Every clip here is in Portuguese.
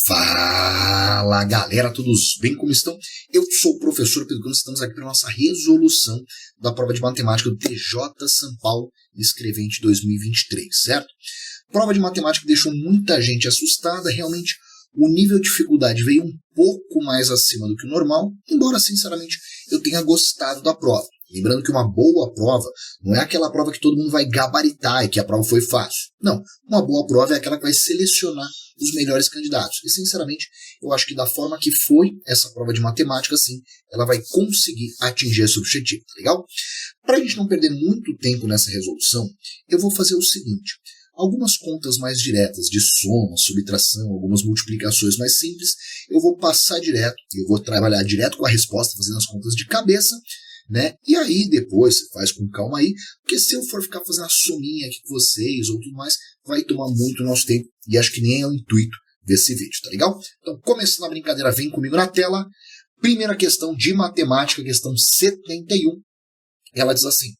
Fala galera, todos bem, como estão? Eu sou o professor Pedro Gomes, estamos aqui para a nossa resolução da prova de matemática do TJ São Paulo Escrevente 2023, certo? Prova de matemática que deixou muita gente assustada, realmente o nível de dificuldade veio um pouco mais acima do que o normal, embora sinceramente eu tenha gostado da prova. Lembrando que uma boa prova não é aquela prova que todo mundo vai gabaritar e que a prova foi fácil. Não, uma boa prova é aquela que vai selecionar os melhores candidatos. E, sinceramente, eu acho que da forma que foi essa prova de matemática, sim, ela vai conseguir atingir esse objetivo, tá legal? Para a gente não perder muito tempo nessa resolução, eu vou fazer o seguinte. Algumas contas mais diretas de soma, subtração, algumas multiplicações mais simples, eu vou passar direto, eu vou trabalhar direto com a resposta, fazendo as contas de cabeça, né? E aí depois você faz com calma aí, porque se eu for ficar fazendo a sominha aqui com vocês ou tudo mais, vai tomar muito nosso tempo e acho que nem é o intuito desse vídeo, tá legal? Então, começando a brincadeira, vem comigo na tela. Primeira questão de matemática, questão 71. Ela diz assim: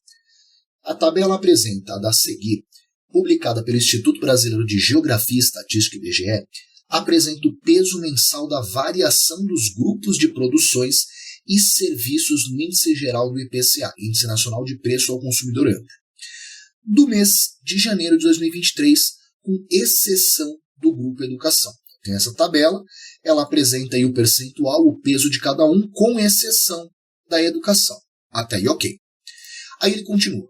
a tabela apresentada a seguir, publicada pelo Instituto Brasileiro de Geografia e Estatística, IBGE, apresenta o peso mensal da variação dos grupos de produções e serviços no índice geral do IPCA, Índice Nacional de Preço ao Consumidor Amplo, do mês de janeiro de 2023, com exceção do grupo Educação. Tem essa tabela, ela apresenta aí o percentual, o peso de cada um, com exceção da educação. Até aí, ok. Aí ele continua.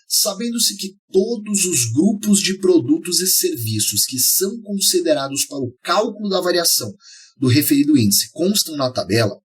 Sabendo-se que todos os grupos de produtos e serviços que são considerados para o cálculo da variação do referido índice constam na tabela,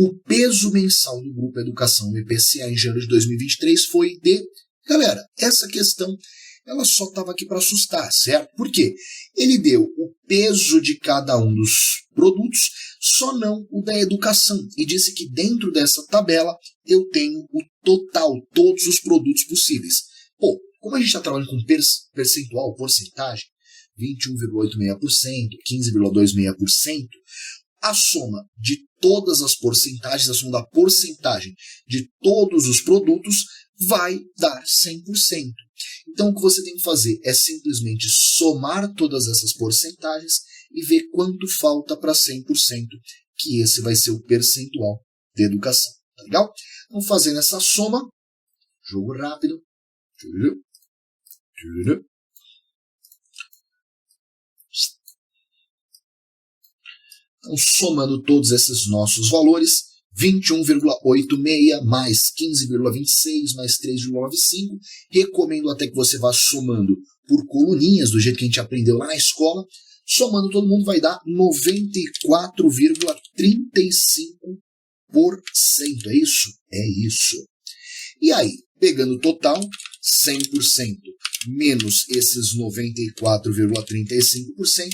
o peso mensal do grupo Educação no IPCA em janeiro de 2023 foi de... Galera, essa questão ela só estava aqui para assustar, certo? Por quê? Ele deu o peso de cada um dos produtos, só não o da educação. E disse que dentro dessa tabela eu tenho o total, todos os produtos possíveis. Pô, como a gente está trabalhando com percentual, porcentagem, 21,86%, 15,26%, a soma de todas as porcentagens, a soma da porcentagem de todos os produtos vai dar 100%. Então o que você tem que fazer é simplesmente somar todas essas porcentagens e ver quanto falta para 100%, que esse vai ser o percentual de educação. Tá legal? Então fazendo essa soma, jogo rápido. Então, somando todos esses nossos valores, 21,86 mais 15,26 mais 3,95. Recomendo até que você vá somando por coluninhas, do jeito que a gente aprendeu lá na escola. Somando todo mundo vai dar 94,35%. É isso? É isso. E aí, pegando o total, 100% menos esses 94,35%,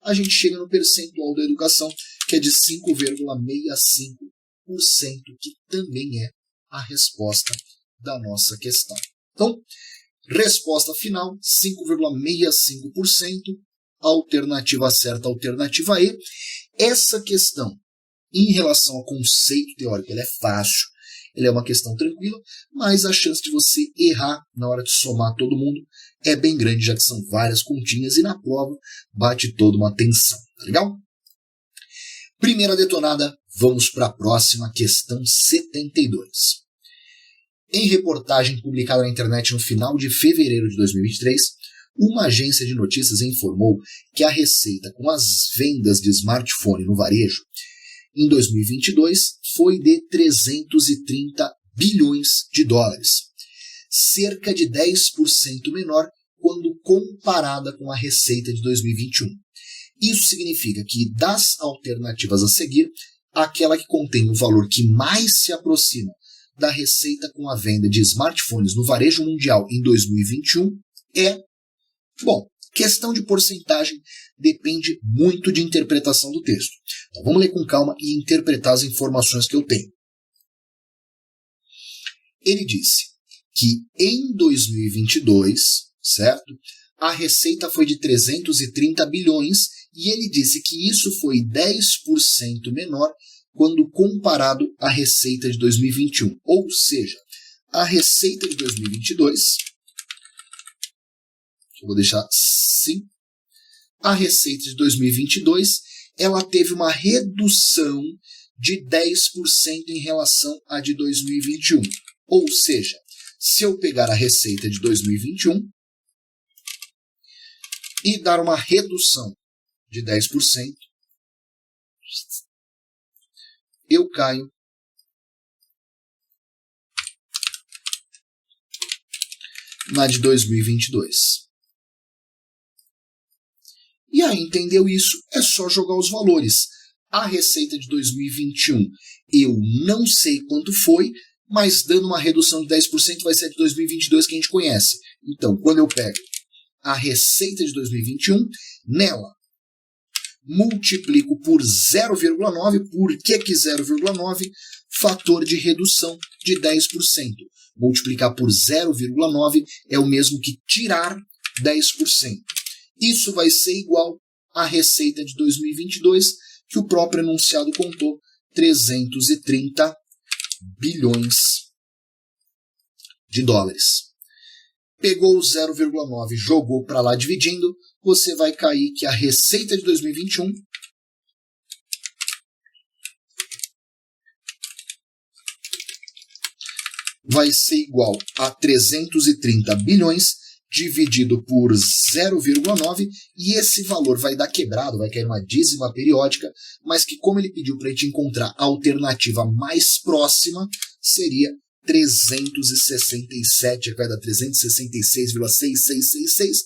a gente chega no percentual da educação, que é de 5,65%, que também é a resposta da nossa questão. Então, resposta final, 5,65%, alternativa certa, alternativa E. Essa questão, em relação ao conceito teórico, ela é fácil, ela é uma questão tranquila, mas a chance de você errar na hora de somar todo mundo é bem grande, já que são várias continhas e na prova bate toda uma tensão, tá legal? Primeira detonada, vamos para a próxima, questão 72. Em reportagem publicada na internet no final de fevereiro de 2023, uma agência de notícias informou que a receita com as vendas de smartphone no varejo em 2022 foi de 330 bilhões de dólares, cerca de 10% menor quando comparada com a receita de 2021. Isso significa que das alternativas a seguir, aquela que contém o valor que mais se aproxima da receita com a venda de smartphones no varejo mundial em 2021 é, bom, questão de porcentagem depende muito de interpretação do texto. Então vamos ler com calma e interpretar as informações que eu tenho. Ele disse que em 2022, certo? A receita foi de 330 bilhões e ele disse que isso foi 10% menor quando comparado à receita de 2021. Ou seja, a receita de 2022, eu vou deixar assim, a receita de 2022 ela teve uma redução de 10% em relação à de 2021. Ou seja, se eu pegar a receita de 2021 e dar uma redução de 10%, eu caio na de 2022. E aí, entendeu isso? É só jogar os valores. A receita de 2021 eu não sei quanto foi, mas dando uma redução de 10% vai ser a de 2022 que a gente conhece. Então, quando eu pego a receita de 2021, nela multiplico por 0,9. Por que 0,9? Fator de redução de 10%. Multiplicar por 0,9 é o mesmo que tirar 10%. Isso vai ser igual à receita de 2022, que o próprio enunciado contou, 330 bilhões de dólares. Pegou o 0,9, jogou para lá dividindo, você vai cair que a receita de 2021 vai ser igual a 330 bilhões dividido por 0,9, e esse valor vai dar quebrado, vai cair uma dízima periódica, mas que, como ele pediu para a gente encontrar a alternativa mais próxima, seria 367, vai dar 366,6666,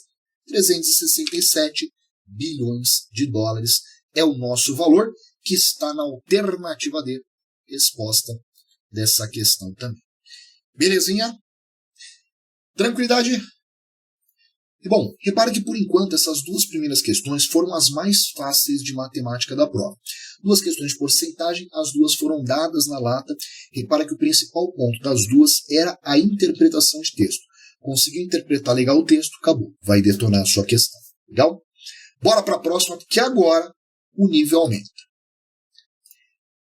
367 bilhões de dólares é o nosso valor, que está na alternativa D, resposta dessa questão também. Belezinha? Tranquilidade? E bom, repare que por enquanto essas duas primeiras questões foram as mais fáceis de matemática da prova. Duas questões de porcentagem, as duas foram dadas na lata. Repara que o principal ponto das duas era a interpretação de texto. Conseguiu interpretar legal o texto, acabou. Vai detonar a sua questão. Legal? Bora para a próxima, que agora o nível aumenta.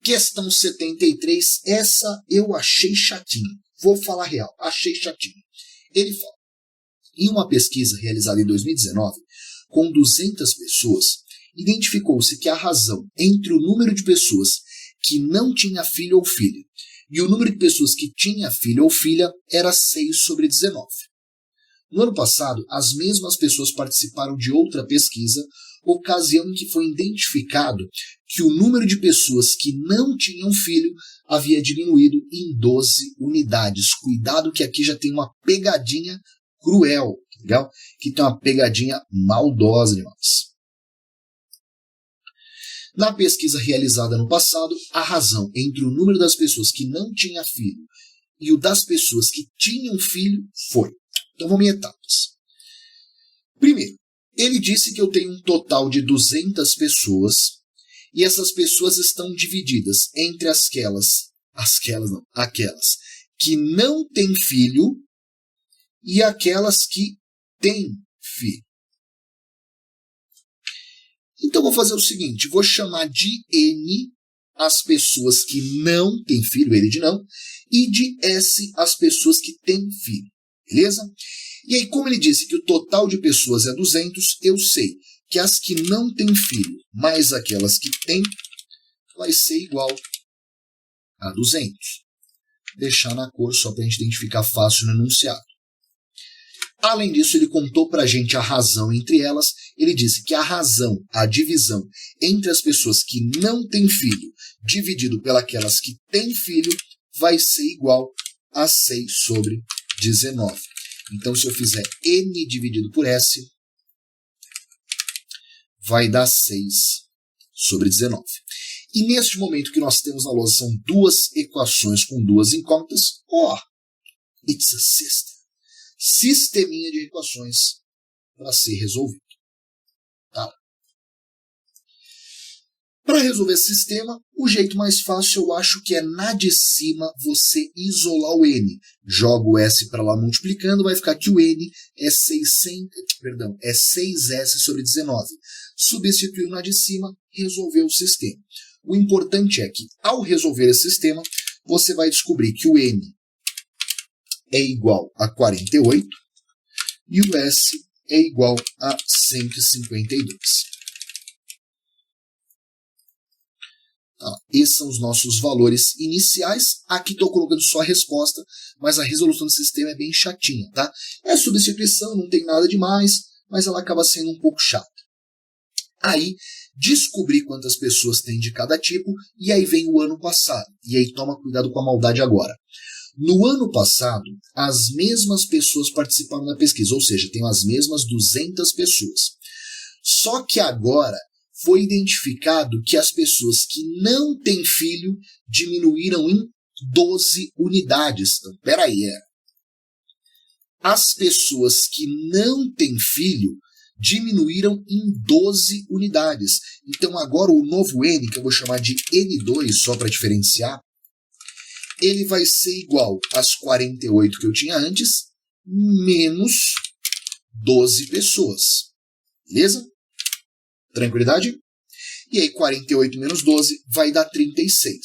Questão 73, essa eu achei chatinho. Vou falar real, achei chatinho. Ele fala: em uma pesquisa realizada em 2019, com 200 pessoas, identificou-se que a razão entre o número de pessoas que não tinha filho ou filha e o número de pessoas que tinha filho ou filha era 6/19. No ano passado, as mesmas pessoas participaram de outra pesquisa, ocasião em que foi identificado que o número de pessoas que não tinham filho havia diminuído em 12 unidades. Cuidado que aqui já tem uma pegadinha cruel, legal? Que tem uma pegadinha maldosa demais. Na pesquisa realizada no passado, a razão entre o número das pessoas que não tinham filho e o das pessoas que tinham filho foi. Então vamos em etapas. Primeiro, ele disse que eu tenho um total de 200 pessoas e essas pessoas estão divididas entre aquelas que não têm filho e aquelas que têm filho. Então vou fazer o seguinte, vou chamar de N as pessoas que não têm filho, ele de não, e de S as pessoas que têm filho, beleza? E aí, como ele disse que o total de pessoas é 200, eu sei que as que não têm filho mais aquelas que têm vai ser igual a 200. Deixar na cor só para a gente identificar fácil no enunciado. Além disso, ele contou para a gente a razão entre elas. Ele disse que a divisão entre as pessoas que não têm filho, dividido pelas que têm filho, vai ser igual a 6/19. Então, se eu fizer N dividido por S, vai dar 6/19. E neste momento que nós temos na lousa são duas equações com duas incógnitas. It's a system. Sisteminha de equações para ser resolvido. Tá? Para resolver esse sistema, o jeito mais fácil eu acho que é na de cima você isolar o N. Joga o S para lá multiplicando, vai ficar que o N é 6S/19. Substituiu na de cima, resolveu o sistema. O importante é que, ao resolver esse sistema, você vai descobrir que o N é igual a 48 e o S é igual a 152. Esses são os nossos valores iniciais. Aqui estou colocando só a resposta, mas a resolução do sistema é bem chatinha, tá? É substituição, não tem nada demais, mas ela acaba sendo um pouco chata. Aí, descobri quantas pessoas tem de cada tipo, e aí vem o ano passado. E aí toma cuidado com a maldade agora. No ano passado, as mesmas pessoas participaram da pesquisa, ou seja, tem as mesmas 200 pessoas. Só que agora foi identificado que as pessoas que não têm filho diminuíram em 12 unidades. Então, peraí, as pessoas que não têm filho diminuíram em 12 unidades. Então agora o novo N, que eu vou chamar de N2, só para diferenciar, ele vai ser igual às 48 que eu tinha antes, menos 12 pessoas. Beleza? Tranquilidade? E aí 48 menos 12 vai dar 36.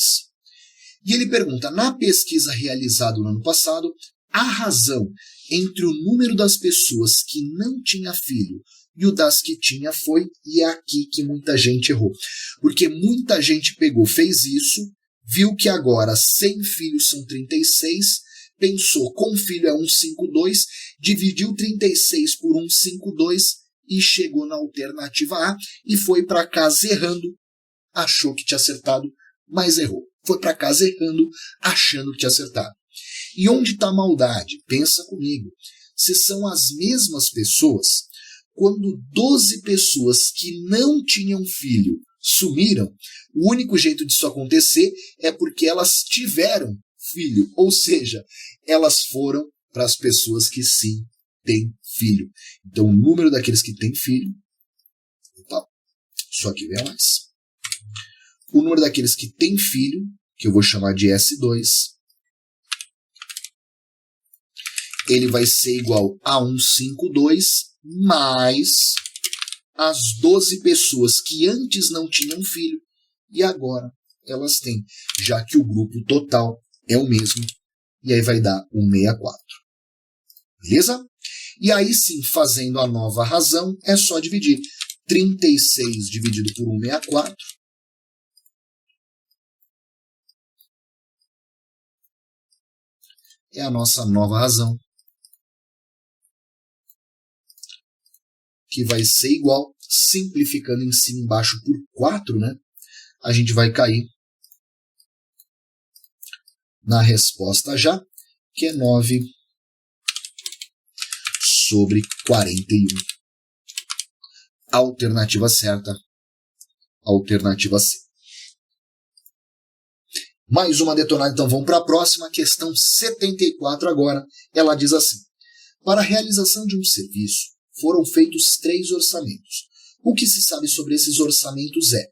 E ele pergunta, na pesquisa realizada no ano passado, a razão entre o número das pessoas que não tinha filho e o das que tinha foi, e é aqui que muita gente errou. Porque muita gente pegou, fez isso, viu que agora 100 filhos são 36, pensou com filho é 152, dividiu 36 por 152 e chegou na alternativa A e foi para casa errando, achou que tinha acertado, mas errou. Foi para casa errando, achando que tinha acertado. E onde está a maldade? Pensa comigo. Se são as mesmas pessoas, quando 12 pessoas que não tinham filho sumiram, o único jeito disso acontecer é porque elas tiveram filho, ou seja, elas foram para as pessoas que sim têm filho. Então, o número daqueles que têm filho, só que vem a mais. O número daqueles que têm filho, que eu vou chamar de S2, ele vai ser igual a 152 mais as 12 pessoas que antes não tinham filho e agora elas têm, já que o grupo total é o mesmo, e aí vai dar 164. Beleza? E aí sim, fazendo a nova razão, é só dividir. 36 dividido por 164 é a nossa nova razão, que vai ser igual, simplificando em cima e embaixo por 4, né? A gente vai cair na resposta já, que é 9 sobre 41. Alternativa certa, alternativa C. Mais uma detonada, então vamos para a próxima, questão 74 agora. Ela diz assim, para a realização de um serviço, foram feitos 3 orçamentos. O que se sabe sobre esses orçamentos é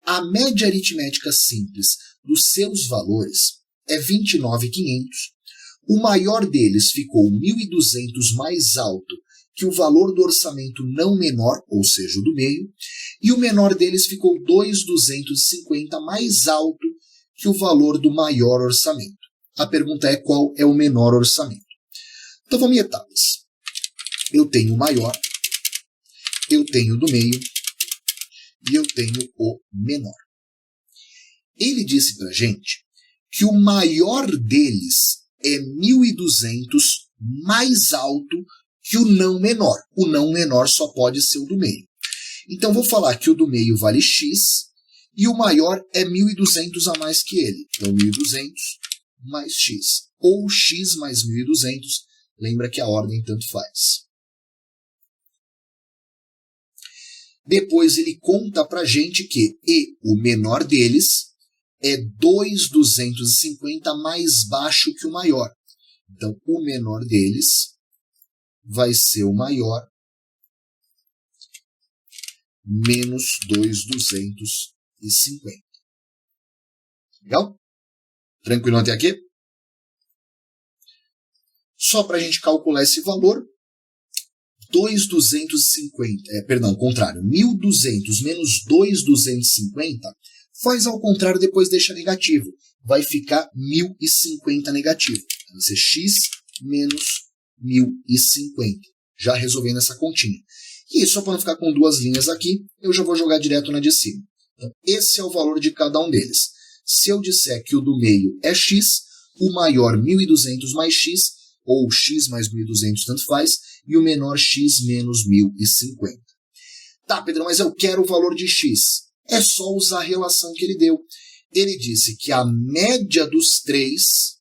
a média aritmética simples dos seus valores é 29.500. O maior deles ficou 1.200 mais alto que o valor do orçamento não menor, ou seja, o do meio, e o menor deles ficou 2.250 mais alto que o valor do maior orçamento. A pergunta é qual é o menor orçamento. Então vamos em etapas. Eu tenho o maior, eu tenho o do meio e eu tenho o menor. Ele disse para a gente que o maior deles é 1.200 mais alto que o não menor. O não menor só pode ser o do meio. Então vou falar que o do meio vale x e o maior é 1.200 a mais que ele. Então 1.200 mais x. Ou x mais 1.200. Lembra que a ordem tanto faz. Depois ele conta para a gente que o menor deles é 2.250 mais baixo que o maior. Então, o menor deles vai ser o maior menos 2.250. Legal? Tranquilo até aqui? Só para a gente calcular esse valor, 1.200 menos 2.250 faz ao contrário, depois deixa negativo. Vai ficar 1.050 negativo. Vai ser x menos 1.050. Já resolvendo essa continha. E só para não ficar com duas linhas aqui, eu já vou jogar direto na de cima. Então, esse é o valor de cada um deles. Se eu disser que o do meio é x, o maior 1.200 mais x, ou x mais 1.200 tanto faz, e o menor x menos 1.050. Tá, Pedrão, mas eu quero o valor de x. É só usar a relação que ele deu. Ele disse que a média dos três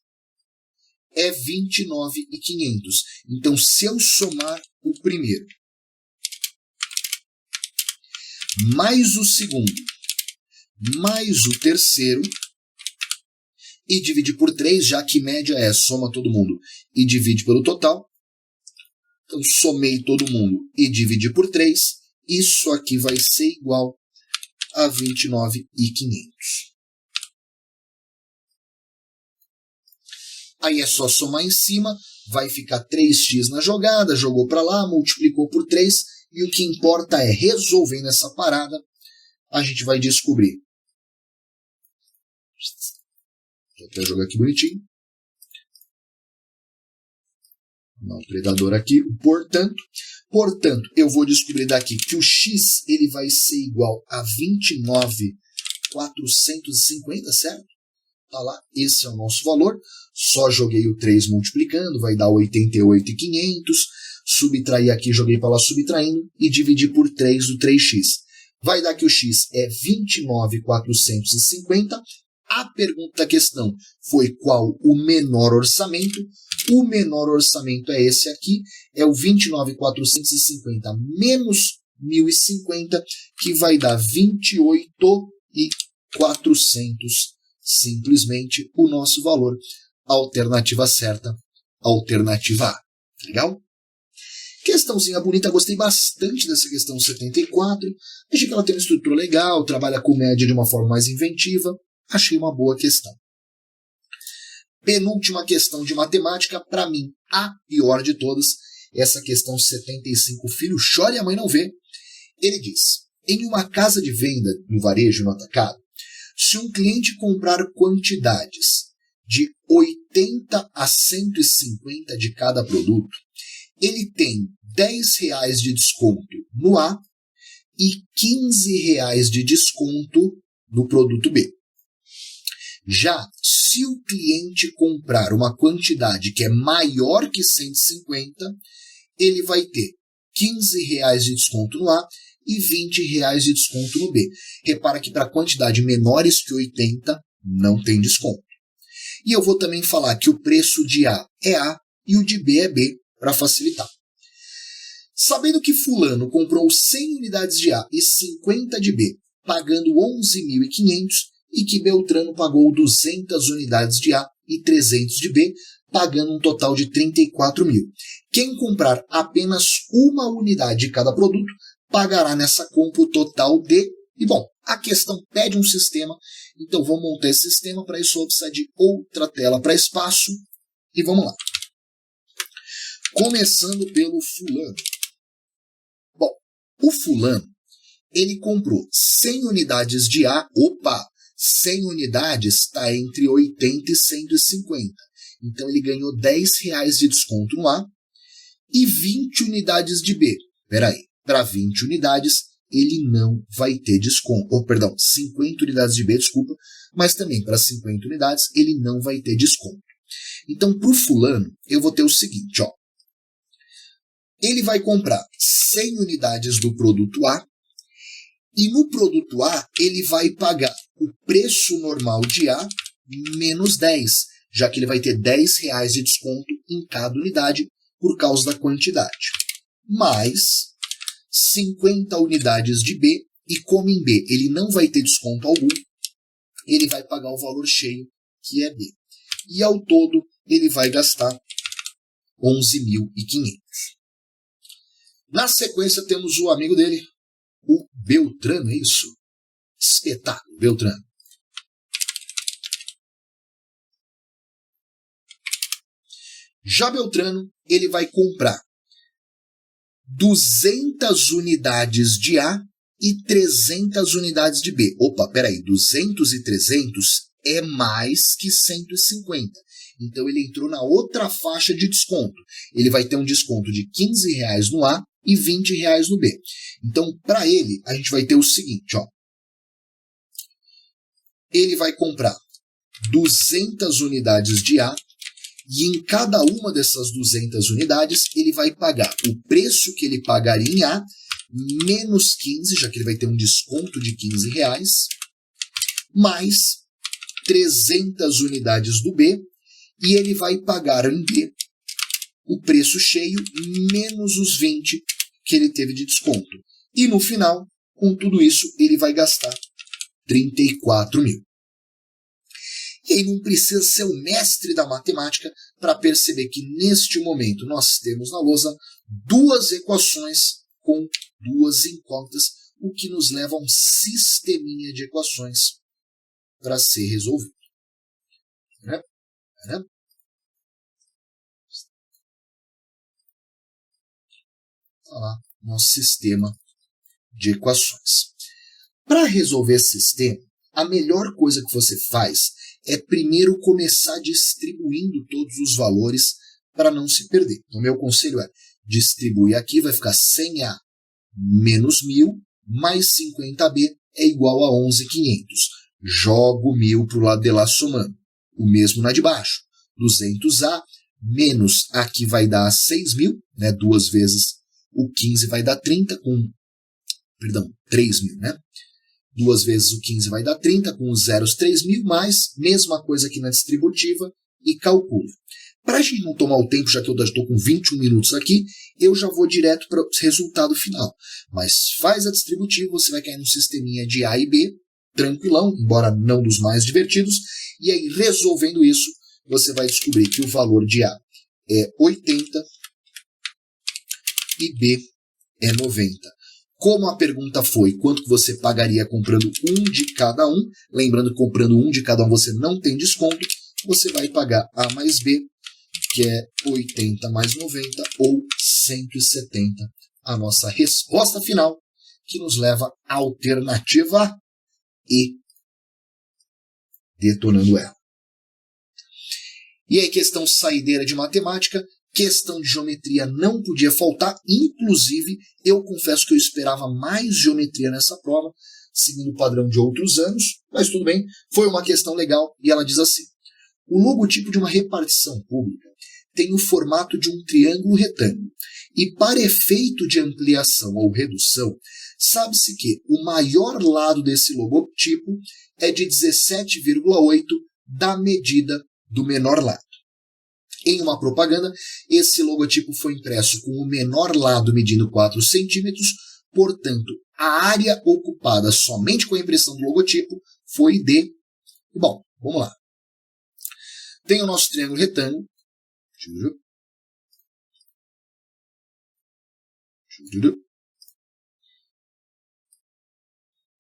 é 29.500. Então, se eu somar o primeiro, mais o segundo, mais o terceiro, e dividir por 3, já que média é soma todo mundo e divide pelo total. Então, somei todo mundo e dividi por 3. Isso aqui vai ser igual a 29.500. Aí é só somar em cima, vai ficar 3x na jogada, jogou para lá, multiplicou por 3, e o que importa é, resolvendo essa parada, a gente vai descobrir. Vou até jogar aqui bonitinho. O predador aqui, portanto, eu vou descobrir daqui que o x ele vai ser igual a 29.450, certo? Tá lá, esse é o nosso valor. Só joguei o 3 multiplicando, vai dar 88.500. Subtrair aqui, joguei para lá subtraindo e dividi por 3 do 3x. Vai dar que o x é 29.450. A pergunta da questão foi qual o menor orçamento. O menor orçamento é esse aqui, é o 29.450 menos 1.050, que vai dar 28.400. Simplesmente o nosso valor. Alternativa certa, alternativa A. Legal? Questãozinha bonita, gostei bastante dessa questão 74. Achei que ela tem uma estrutura legal, trabalha com média de uma forma mais inventiva. Achei uma boa questão. Penúltima questão de matemática, para mim, a pior de todas, essa questão 75, filho chora e a mãe não vê. Ele diz, em uma casa de venda no varejo no atacado, se um cliente comprar quantidades de 80 a 150 de cada produto, ele tem R$10 de desconto no A e R$15 de desconto no produto B. Já se o cliente comprar uma quantidade que é maior que 150, ele vai ter R$15 de desconto no A e R$20 de desconto no B. Repara que para quantidade menores que 80 não tem desconto. E eu vou também falar que o preço de A é A e o de B é B, para facilitar. Sabendo que fulano comprou 100 unidades de A e 50 de B, pagando 11.500, e que Beltrano pagou 200 unidades de A e 300 de B, pagando um total de 34.000. Quem comprar apenas uma unidade de cada produto, pagará nessa compra o total de... E bom, a questão pede um sistema, então vamos montar esse sistema. Para isso eu vou precisar de outra tela para espaço. E vamos lá. Começando pelo fulano. Bom, o fulano, ele comprou 100 unidades de A. Opa! 100 unidades está entre 80 e 150. Então ele ganhou R$10 de desconto no A e 20 unidades de B. Peraí, para 20 unidades ele não vai ter desconto. 50 unidades de B, desculpa, mas também para 50 unidades ele não vai ter desconto. Então para o fulano eu vou ter o seguinte, ó. Ele vai comprar 100 unidades do produto A e no produto A ele vai pagar o preço normal de A menos 10, já que ele vai ter R$10 de desconto em cada unidade por causa da quantidade. Mais 50 unidades de B, e como em B ele não vai ter desconto algum, ele vai pagar o valor cheio, que é B. E ao todo ele vai gastar 11.500. Na sequência temos o amigo dele, o Beltrano, é isso? Espetáculo, Beltrano. Já Beltrano, ele vai comprar 200 unidades de A e 300 unidades de B. Opa, peraí, 200 e 300 é mais que 150. Então ele entrou na outra faixa de desconto. Ele vai ter um desconto de R$15 no A e R$20 no B. Então, para ele, a gente vai ter o seguinte, ó. ele vai comprar 200 unidades de A, e em cada uma dessas 200 unidades, ele vai pagar o preço que ele pagaria em A, menos 15, já que ele vai ter um desconto de R$15, mais 300 unidades do B, e ele vai pagar em B o preço cheio, menos os 20 que ele teve de desconto. E no final, com tudo isso, ele vai gastar 34 mil. E aí não precisa ser o mestre da matemática para perceber que neste momento nós temos na lousa duas equações com duas incógnitas, o que nos leva a um sisteminha de equações para ser resolvido. Né? Lá, nosso sistema de equações. Para resolver esse sistema, a melhor coisa que você faz é primeiro começar distribuindo todos os valores para não se perder. Então, meu conselho é distribuir aqui, vai ficar 100A menos 1.000 mais 50B é igual a 11.500. Jogo 1.000 para o lado de lá somando. O mesmo na de baixo. 200A menos aqui vai dar 6.000, né? 2 vezes o 15 vai dar 30 com... Perdão, 3.000, né? 2 vezes o 15 vai dar 30, com os zeros 3.000, mais, mesma coisa aqui na distributiva, e calculo. Para a gente não tomar o tempo, já que eu estou com 21 minutos aqui, eu já vou direto para o resultado final. Mas faz a distributiva, você vai cair no sisteminha de A e B, tranquilão, embora não dos mais divertidos, e aí resolvendo isso, você vai descobrir que o valor de A é 80 e B é 90. Como a pergunta foi quanto que você pagaria comprando um de cada um, lembrando que comprando um de cada um você não tem desconto, você vai pagar A mais B, que é 80 mais 90 ou 170. A nossa resposta final, que nos leva à alternativa E, detonando ela. E aí, questão saideira de matemática, questão de geometria não podia faltar, inclusive eu confesso que eu esperava mais geometria nessa prova, seguindo o padrão de outros anos, mas tudo bem, foi uma questão legal e ela diz assim: o logotipo de uma repartição pública tem o formato de um triângulo retângulo e para efeito de ampliação ou redução, sabe-se que o maior lado desse logotipo é de 17,8 da medida do menor lado. Em uma propaganda, esse logotipo foi impresso com o menor lado medindo 4 centímetros, portanto, a área ocupada somente com a impressão do logotipo foi de... Bom, vamos lá. Tem o nosso triângulo retângulo.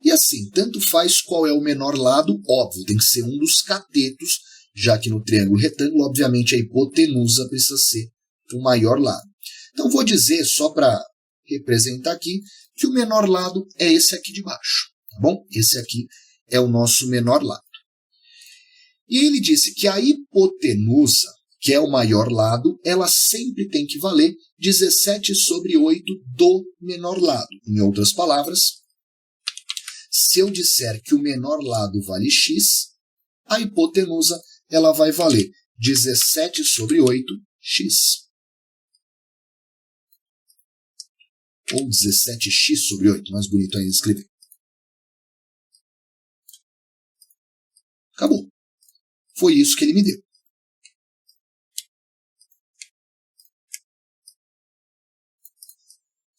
E assim, tanto faz qual é o menor lado, óbvio, tem que ser um dos catetos, já que no triângulo retângulo, obviamente, a hipotenusa precisa ser o maior lado. Então, vou dizer, só para representar aqui, que o menor lado é esse aqui de baixo. Tá bom? Esse aqui é o nosso menor lado. E ele disse que a hipotenusa, que é o maior lado, ela sempre tem que valer 17/8 do menor lado. Em outras palavras, se eu disser que o menor lado vale x, a hipotenusa ela vai valer 17/8x. Ou 17x/8, mais bonito ainda de escrever. Acabou. Foi isso que ele me deu.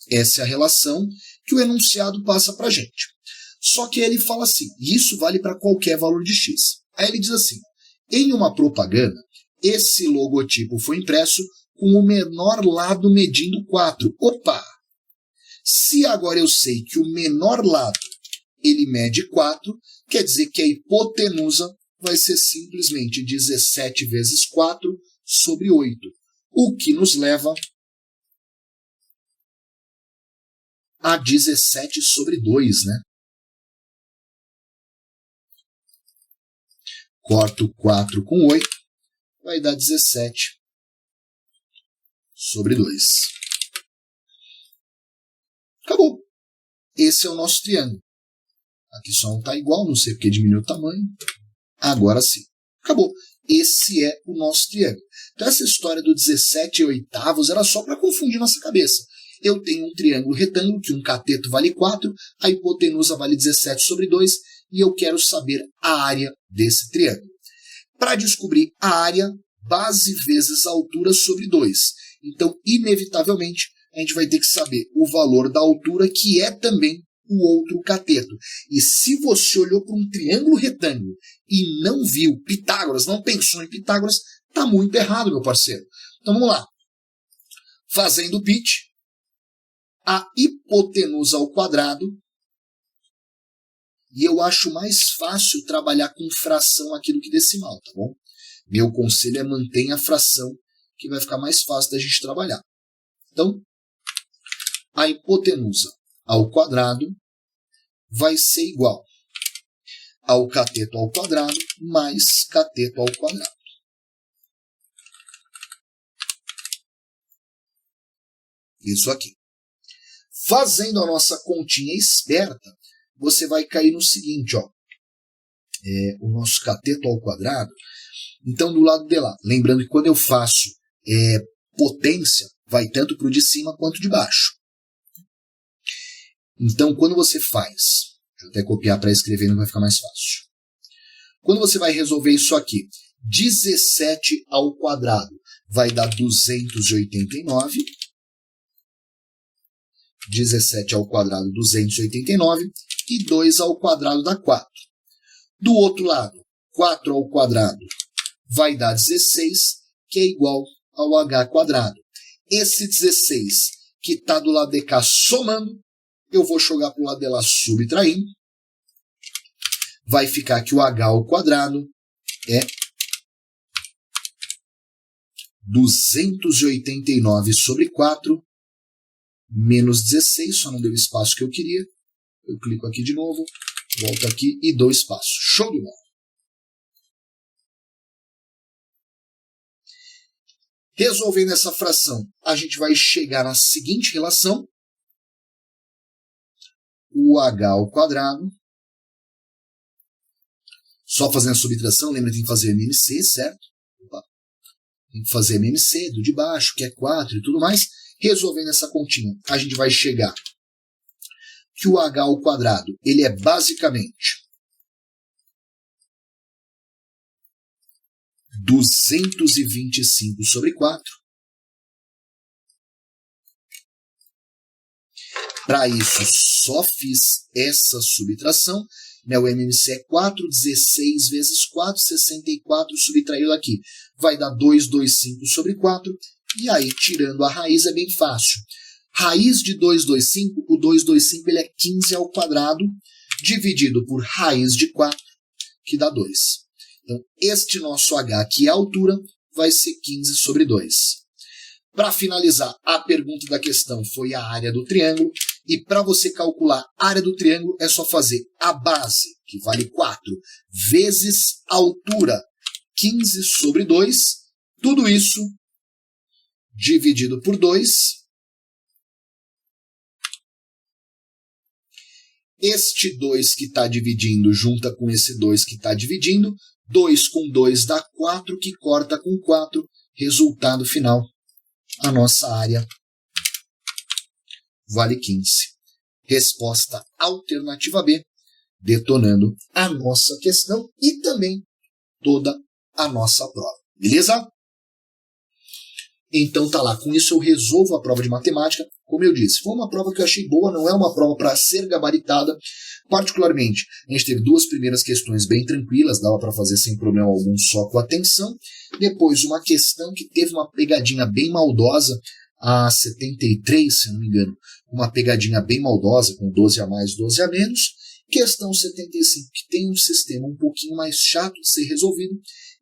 Essa é a relação que o enunciado passa para a gente. Só que ele fala assim, e isso vale para qualquer valor de x. Aí ele diz assim, em uma propaganda, esse logotipo foi impresso com o menor lado medindo 4. Opa! Se agora eu sei que o menor lado ele mede 4, quer dizer que a hipotenusa vai ser simplesmente 17 vezes 4/8, o que nos leva a 17/2, né? Corto 4 com 8, vai dar 17/2. Acabou. Esse é o nosso triângulo. Aqui só não está igual, não sei porque diminuiu o tamanho. Agora sim. Acabou. Esse é o nosso triângulo. Então essa história do 17/8 era só para confundir nossa cabeça. Eu tenho um triângulo retângulo, que um cateto vale 4, a hipotenusa vale 17/2, e eu quero saber a área desse triângulo. Para descobrir a área, base vezes a altura sobre 2. Então, inevitavelmente, a gente vai ter que saber o valor da altura, que é também o outro cateto. E se você olhou para um triângulo retângulo e não viu Pitágoras, não pensou em Pitágoras, está muito errado, meu parceiro. Então vamos lá. Fazendo o pitch, a hipotenusa ao quadrado, e eu acho mais fácil trabalhar com fração aqui do que decimal, tá bom? Meu conselho é mantenha a fração, que vai ficar mais fácil da gente trabalhar. Então, a hipotenusa ao quadrado vai ser igual ao cateto ao quadrado mais cateto ao quadrado. Isso aqui. Fazendo a nossa continha esperta, você vai cair no seguinte, ó. O nosso cateto ao quadrado. Então, do lado de lá, lembrando que quando eu faço potência, vai tanto para o de cima quanto de baixo. Então, quando você faz, deixa eu até copiar para escrever, não vai ficar mais fácil. Quando você vai resolver isso aqui, 17 ao quadrado vai dar 289. 17 ao quadrado, 289. E 2 ao quadrado dá 4. Do outro lado, 4 ao quadrado vai dar 16, que é igual ao h quadrado. Esse 16 que está do lado de cá somando, eu vou jogar para o lado de lá subtraindo. Vai ficar que o h ao quadrado é 289 sobre 4 menos 16, só não deu o espaço que eu queria. Eu clico aqui de novo, volto aqui e dou espaço. Show de bola! Resolvendo essa fração, a gente vai chegar na seguinte relação. O h ao quadrado. Só fazendo a subtração, lembra que tem que fazer MMC, certo? Opa. Tem que fazer MMC do de baixo, que é 4 e tudo mais. Resolvendo essa continha, a gente vai chegar que o h ao quadrado, ele é basicamente 225 sobre 4. Para isso, só fiz essa subtração. O MMC é 4, 16 vezes 4, 64, subtraído aqui. Vai dar 225 sobre 4. E aí, tirando a raiz, é bem fácil. Raiz de 225, o 225 ele é 15 ao quadrado, dividido por raiz de 4, que dá 2. Então, este nosso h, que é a altura, vai ser 15 sobre 2. Para finalizar, a pergunta da questão foi a área do triângulo. E para você calcular a área do triângulo, é só fazer a base, que vale 4, vezes a altura, 15 sobre 2. Tudo isso dividido por 2. Este 2 que está dividindo junta com esse 2 que está dividindo. 2 com 2 dá 4, que corta com 4. Resultado final, a nossa área vale 15. Resposta alternativa B, detonando a nossa questão e também toda a nossa prova. Beleza? Então tá lá, com isso eu resolvo a prova de matemática. Como eu disse, foi uma prova que eu achei boa, não é uma prova para ser gabaritada. Particularmente, a gente teve duas primeiras questões bem tranquilas, dava para fazer sem problema algum, só com atenção. Depois, uma questão que teve uma pegadinha bem maldosa, a 73, se não me engano, uma pegadinha bem maldosa, com 12 a mais, 12 a menos. Questão 75, que tem um sistema um pouquinho mais chato de ser resolvido.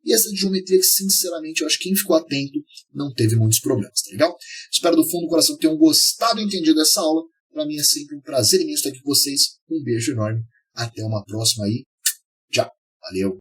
E essa de geometria que, sinceramente, eu acho que quem ficou atento não teve muitos problemas, tá legal? Espero do fundo do coração que tenham gostado e entendido dessa aula. Para mim é sempre um prazer imenso estar aqui com vocês. Um beijo enorme. Até uma próxima aí. Tchau. Valeu.